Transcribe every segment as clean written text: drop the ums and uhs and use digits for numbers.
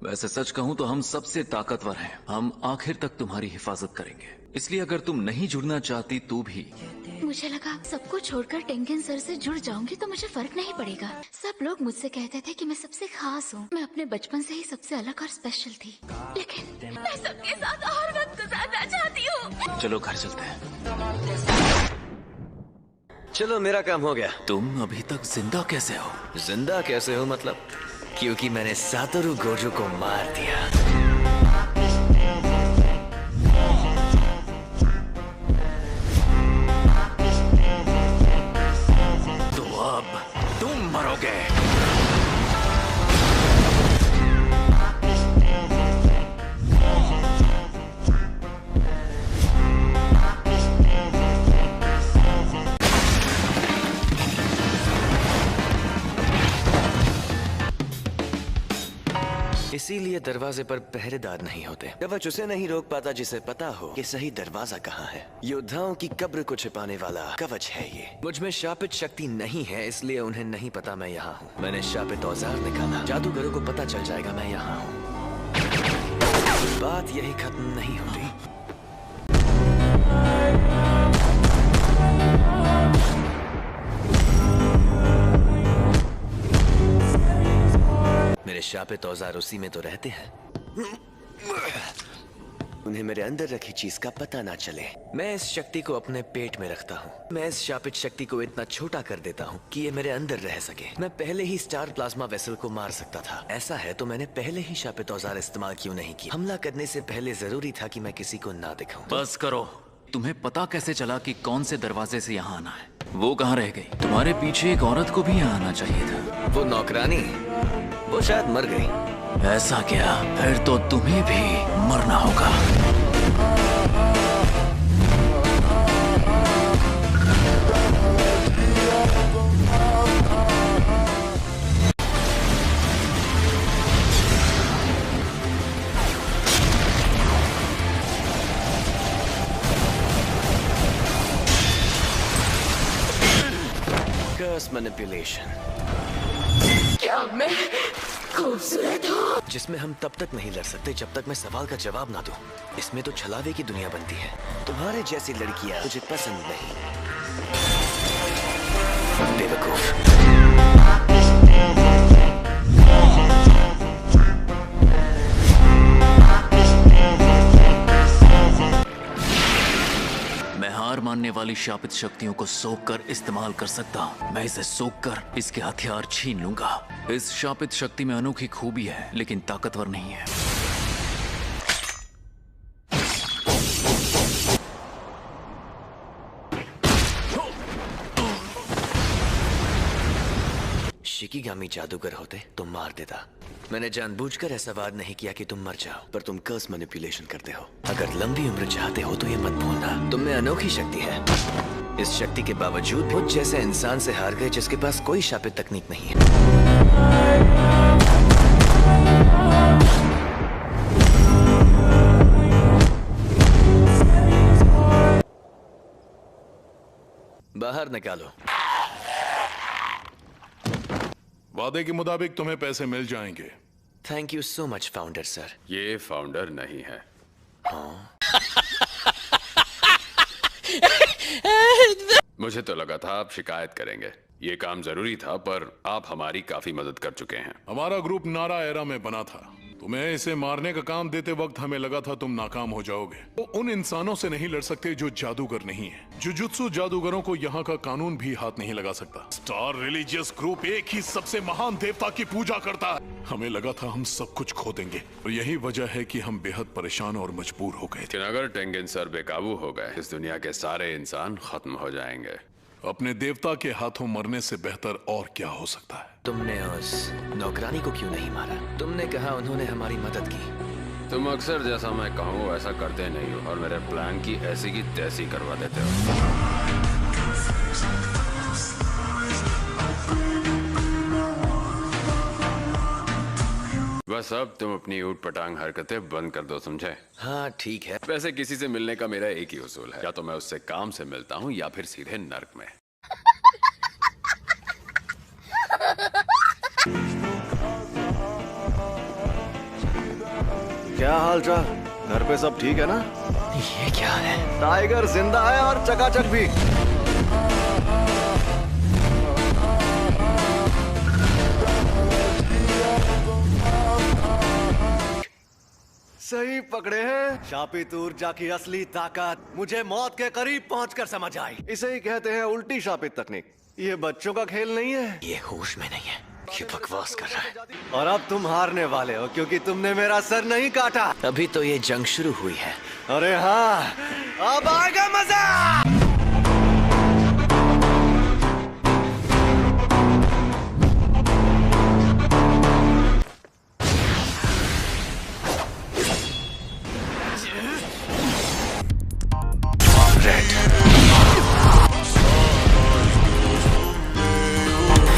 वैसे सच कहूं तो हम सबसे ताकतवर हैं। हम आखिर तक तुम्हारी हिफाजत करेंगे। इसलिए अगर तुम नहीं जुड़ना चाहती तो भी। मुझे लगा सबको छोड़कर टेंगन सर से जुड़ जाऊंगी तो मुझे फर्क नहीं पड़ेगा। सब लोग मुझसे कहते थे कि मैं सबसे खास हूँ। मैं अपने बचपन से ही सबसे अलग और स्पेशल थी, लेकिन मैं सबके साथ और वक्त गुजारना चाहती हूँ। चलो घर चलते हैं। चलो मेरा काम हो गया। तुम अभी तक जिंदा कैसे हो? जिंदा कैसे हो मतलब? क्योंकि मैंने सातोरु गोजो को मार दिया। तो अब तुम मरोगे। इसीलिए दरवाजे पर पहरेदार नहीं होते। कवच उसे नहीं रोक पाता जिसे पता हो कि सही दरवाजा कहाँ है। योद्धाओं की कब्र को छिपाने वाला कवच है ये। मुझ में शापित शक्ति नहीं है, इसलिए उन्हें नहीं पता मैं यहाँ हूँ। मैंने शापित औजार निकाला। जादूगरों को पता चल जाएगा मैं यहाँ हूँ। बात यही खत्म नहीं होती। मेरे शापित औजार उसी में तो रहते हैं। उन्हें मेरे अंदर रखी चीज का पता ना चले। मैं इस शक्ति को अपने पेट में रखता हूँ। मैं इस शापित शक्ति को इतना छोटा कर देता हूँ कि ये मेरे अंदर रह सके। मैं पहले ही स्टार प्लाज्मा वेसल को मार सकता था। ऐसा है तो मैंने पहले ही शापित औजार इस्तेमाल क्यों नहीं किया? हमला करने से पहले जरूरी था कि मैं किसी को ना दिखाऊं। बस करो। तुम्हें पता कैसे चला कि कौन से दरवाजे से यहाँ आना है? वो कहाँ रह गई? तुम्हारे पीछे एक औरत को भी यहाँ आना चाहिए था। वो नौकरानी, वो शायद मर गई। ऐसा क्या? फिर तो तुम्हें भी मरना होगा। कर्स मैनिपुलेशन। क्या मैं खूबसूरत हूँ? जिसमें हम तब तक नहीं लड़ सकते जब तक मैं सवाल का जवाब ना दूं। इसमें तो छलावे की दुनिया बनती है। तुम्हारे जैसी लड़कियां मुझे पसंद नहीं। बेवकूफ। मैं हार मानने वाली शापित शक्तियों को सोख कर इस्तेमाल कर सकता हूँ। मैं इसे सोख कर इसके हथियार छीन लूंगा। इस शापित शक्ति में अनोखी खूबी है, लेकिन ताकतवर नहीं है। शिकिगामी जादूगर होते तो मार देता। मैंने जानबूझकर ऐसा वार नहीं किया कि तुम मर जाओ, पर तुम कर्स मैनिपुलेशन करते हो। अगर लंबी उम्र चाहते हो तो ये मत भूलना। तुम में अनोखी शक्ति है। इस शक्ति के बावजूद मुझ जैसे इंसान से हार गए जिसके पास कोई शापित तकनीक नहीं है। बाहर निकालो। वादे के मुताबिक तुम्हें पैसे मिल जाएंगे। Thank you so much founder sir. ये फाउंडर नहीं है। हाँ? मुझे तो लगा था आप शिकायत करेंगे। ये काम जरूरी था, पर आप हमारी काफी मदद कर चुके हैं। हमारा ग्रुप नारा एरा में बना था। तुम्हें इसे मारने का काम देते वक्त हमें लगा था तुम नाकाम हो जाओगे। वो उन इंसानों से नहीं लड़ सकते जो जादूगर नहीं है। जुजुत्सु जादूगरों को यहाँ का कानून भी हाथ नहीं लगा सकता। स्टार रिलीजियस ग्रुप एक ही सबसे महान देवता की पूजा करता है। हमें लगा था हम सब कुछ खो देंगे, और यही वजह है कि हम बेहद परेशान और मजबूर हो गए थे। लेकिन अगर टेंगन सर बेकाबू हो गए, इस दुनिया के सारे इंसान खत्म हो जाएंगे। अपने देवता के हाथों मरने से बेहतर और क्या हो सकता है? तुमने उस नौकरानी को क्यों नहीं मारा? तुमने कहा उन्होंने हमारी मदद की। तुम अक्सर जैसा मैं कहूँ वैसा करते नहीं हो, और मेरे प्लान की ऐसी की तैसी करवा देते हो। बस अब तुम अपनी ऊट पटांग हरकतें बंद कर दो, समझे? हाँ ठीक है। वैसे किसी से मिलने का मेरा एक ही उसूल है, या तो मैं उससे काम से मिलता हूँ या फिर सीधे नर्क में। क्या हाल चाल? घर पे सब ठीक है ना? ये क्या है? टाइगर जिंदा है और चकाचक भी। सही पकड़े हैं। शापित ऊर्जा की असली ताकत मुझे मौत के करीब पहुंचकर समझ आई। इसे ही कहते हैं उल्टी शापित तकनीक। ये बच्चों का खेल नहीं है। ये होश में नहीं है, ये बकवास कर रहा है। और अब तुम हारने वाले हो क्योंकि तुमने मेरा सर नहीं काटा। अभी तो ये जंग शुरू हुई है। अरे हाँ, अब आएगा मजा।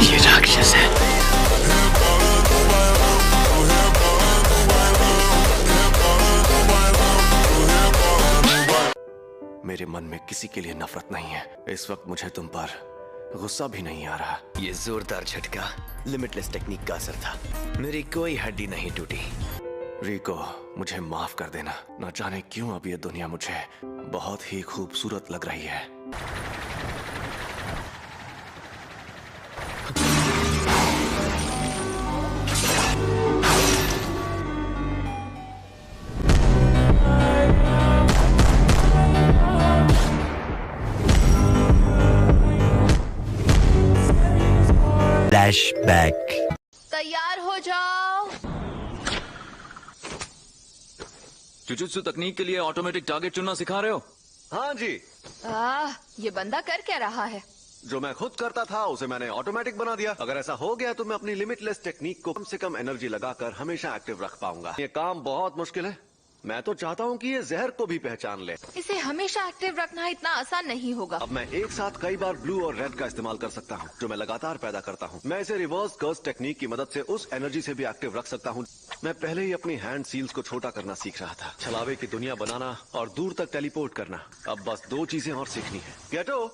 ये राक्षस है। मेरे मन में किसी के लिए नफरत नहीं है। इस वक्त मुझे तुम पर गुस्सा भी नहीं आ रहा। ये जोरदार झटका लिमिटलेस टेक्निक का असर था। मेरी कोई हड्डी नहीं टूटी। रिको, मुझे माफ कर देना। न जाने क्यों अब ये दुनिया मुझे बहुत ही खूबसूरत लग रही है। फ्लैशबैक। तैयार हो जाओ। जुजुत्सु तकनीक के लिए ऑटोमेटिक टारगेट चुनना सिखा रहे हो? हाँ जी, ये बंदा कर क्या रहा है? जो मैं खुद करता था उसे मैंने ऑटोमेटिक बना दिया। अगर ऐसा हो गया तो मैं अपनी लिमिटलेस टेक्निक को कम से कम एनर्जी लगाकर हमेशा एक्टिव रख पाऊंगा। ये काम बहुत मुश्किल है। मैं तो चाहता हूँ कि ये जहर को भी पहचान ले। इसे हमेशा एक्टिव रखना इतना आसान नहीं होगा। अब मैं एक साथ कई बार ब्लू और रेड का इस्तेमाल कर सकता हूँ, जो मैं लगातार पैदा करता हूँ। मैं इसे रिवर्स कर्स टेक्निक की मदद से उस एनर्जी से भी एक्टिव रख सकता हूँ। मैं पहले ही अपनी हैंड सील्स को छोटा करना सीख रहा था, छलावे की दुनिया बनाना और दूर तक टेलीपोर्ट करना। अब बस 2 चीजें और सीखनी है। गेटो,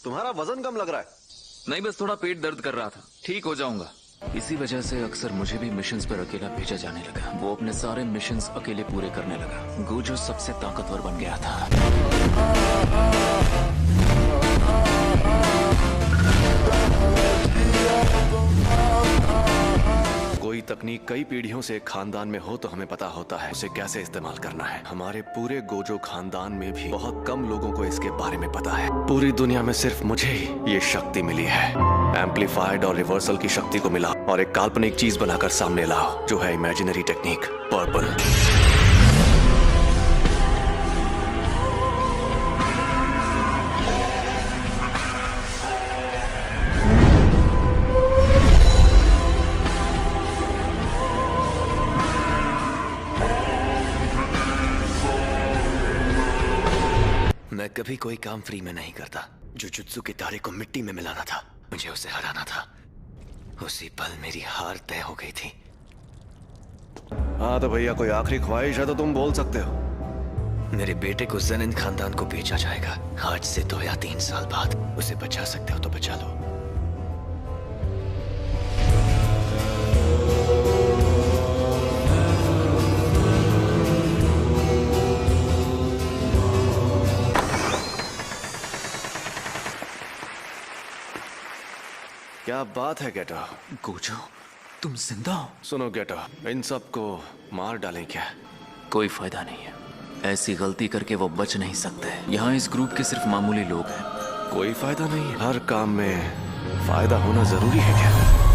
तुम्हारा वजन कम लग रहा है। नहीं, बस थोड़ा पेट दर्द कर रहा था। ठीक हो जाऊंगा। इसी वजह से अक्सर मुझे भी मिशंस पर अकेला भेजा जाने लगा। वो अपने सारे मिशंस अकेले पूरे करने लगा। गोजो सबसे ताकतवर बन गया था। कोई तकनीक कई पीढ़ियों से एक खानदान में हो तो हमें पता होता है उसे कैसे इस्तेमाल करना है। हमारे पूरे गोजो खानदान में भी बहुत कम लोगों को इसके बारे में पता है। पूरी दुनिया में सिर्फ मुझे ही ये शक्ति मिली है। एम्पलीफाइड और रिवर्सल की शक्ति को मिला और एक काल्पनिक चीज बनाकर सामने लाओ, जो है इमेजिनरी टेक्निक पर्पल। मैं कभी कोई काम फ्री में नहीं करता। जुजुत्सु के तारे को मिट्टी में मिलाना था, मुझे उसे हराना था। उसी पल मेरी हार तय हो गई थी। हाँ तो भैया, कोई आखिरी ख्वाहिश है तो तुम बोल सकते हो। मेरे बेटे को ज़ेनिन खानदान को बेचा जाएगा। आज से 2 या 3 साल बाद। उसे बचा सकते हो तो बचा लो। क्या बात है गेटो? गोजो, तुम जिंदा हो? सुनो गेटो, इन सबको मार डालें क्या? कोई फायदा नहीं है। ऐसी गलती करके वो बच नहीं सकते। यहाँ इस ग्रुप के सिर्फ मामूली लोग हैं। कोई फायदा नहीं है। हर काम में फायदा होना जरूरी है क्या?